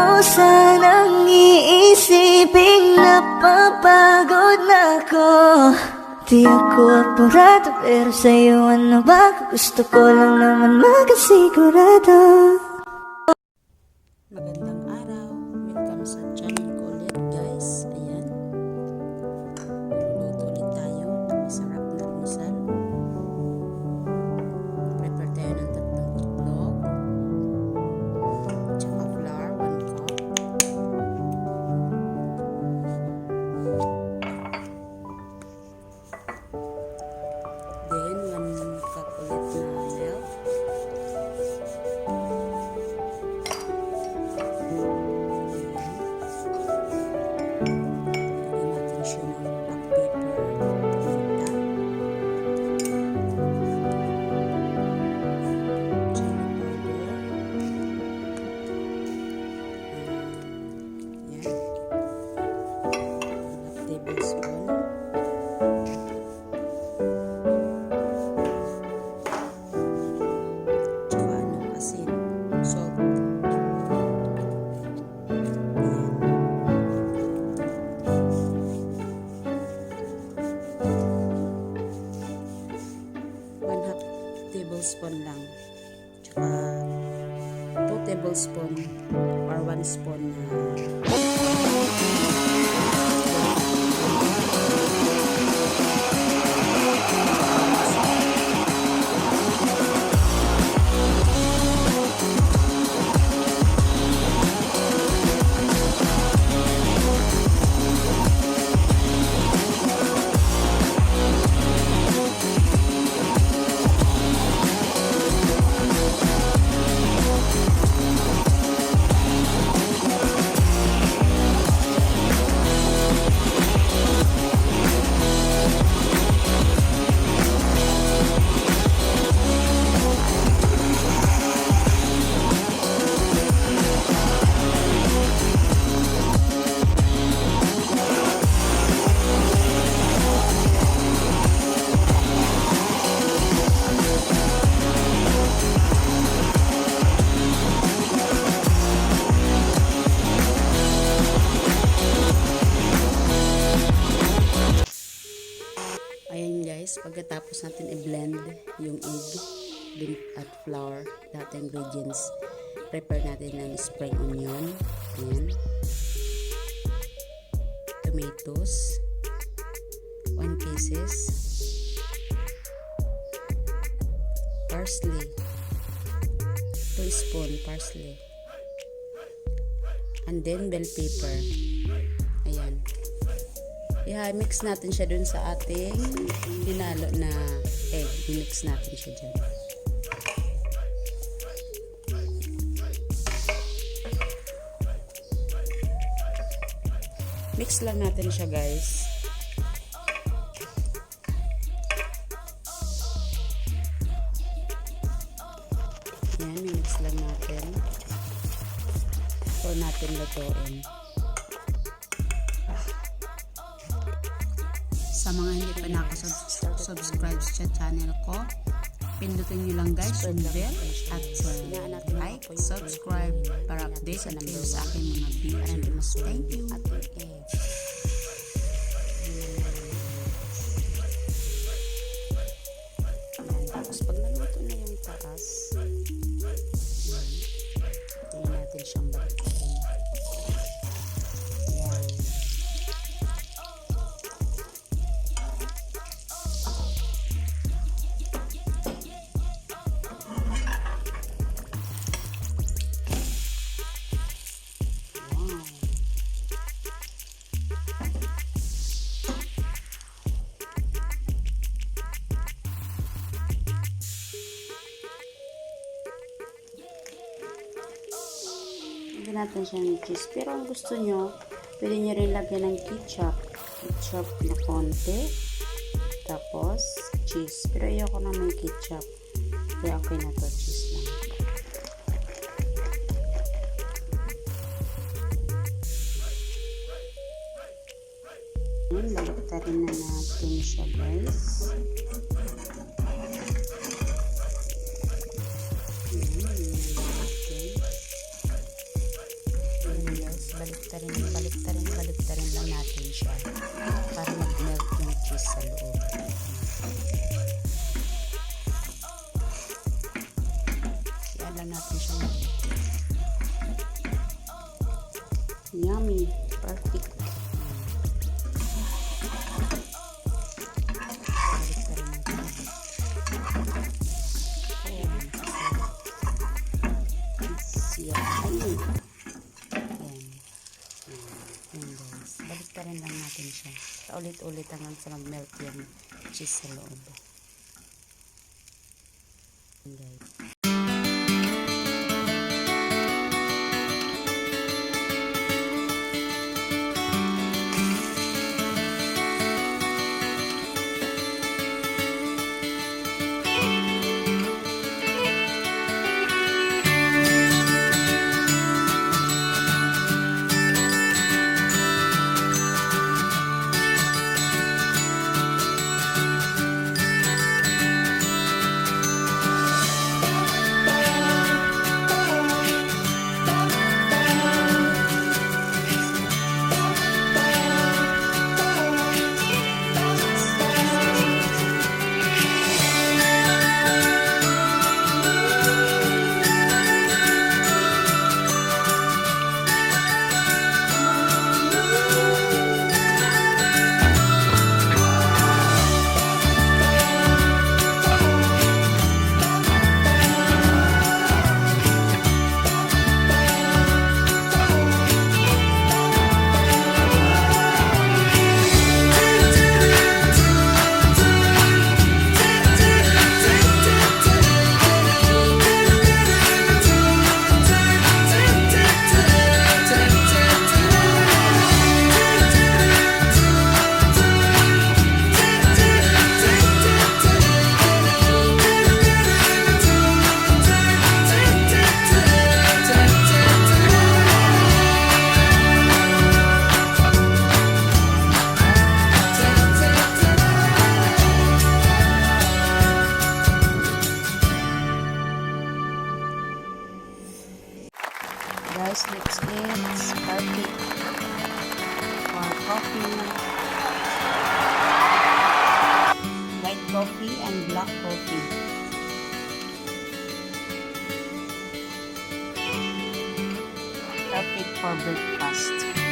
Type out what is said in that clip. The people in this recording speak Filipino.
mo sanang iisipin napapagod na ako. Di ako apurado pero sa'yo ano ba? Gusto ko lang naman makasigurado. Magandang araw, welcome sa channel ko ulit guys. Ayan, magluluto ulit tayo ng masarap na almusal. Prepare tayo ng 3 itlog, tsaka flour, 1 cup. Then 1 cup ulit na milk. Tablespoon lang, tsaka 2 tablespoon or 1 spoon na pagkatapos natin i-blend yung egg, milk at flour, lahat ng ingredients, prepare natin ng spring onion, ayan, tomatoes, 1 pieces, parsley, 2 spoon parsley, and then bell pepper. Ayan. I-mix natin siya dun sa ating hinalo na egg. I-mix natin siya dyan. Mix lang natin siya guys. Yan, mix lang natin. For natin lutuin. Sa mga hindi pa nakasubscribe sa channel ko, pindutin nyo lang guys yung bell at like, subscribe para update at kayo sa aking mga videos. Thank you. Tapos pag naluto na yung taas, tingnan natin siyang balikin. Lagyan natin siya ng cheese. Pero kung gusto nyo, pwede nyo rin lagyan ng ketchup. Ketchup na konti. Tapos, cheese. Pero ayoko naman ketchup. Kaya okay na to, cheese lang. Baliktarin na natin siya guys. paulit-ulit hanggang sa mag-melt yung cheese sa loob. Guys. Guys, let's eat perfect for coffee, white coffee and black coffee. Perfect for breakfast.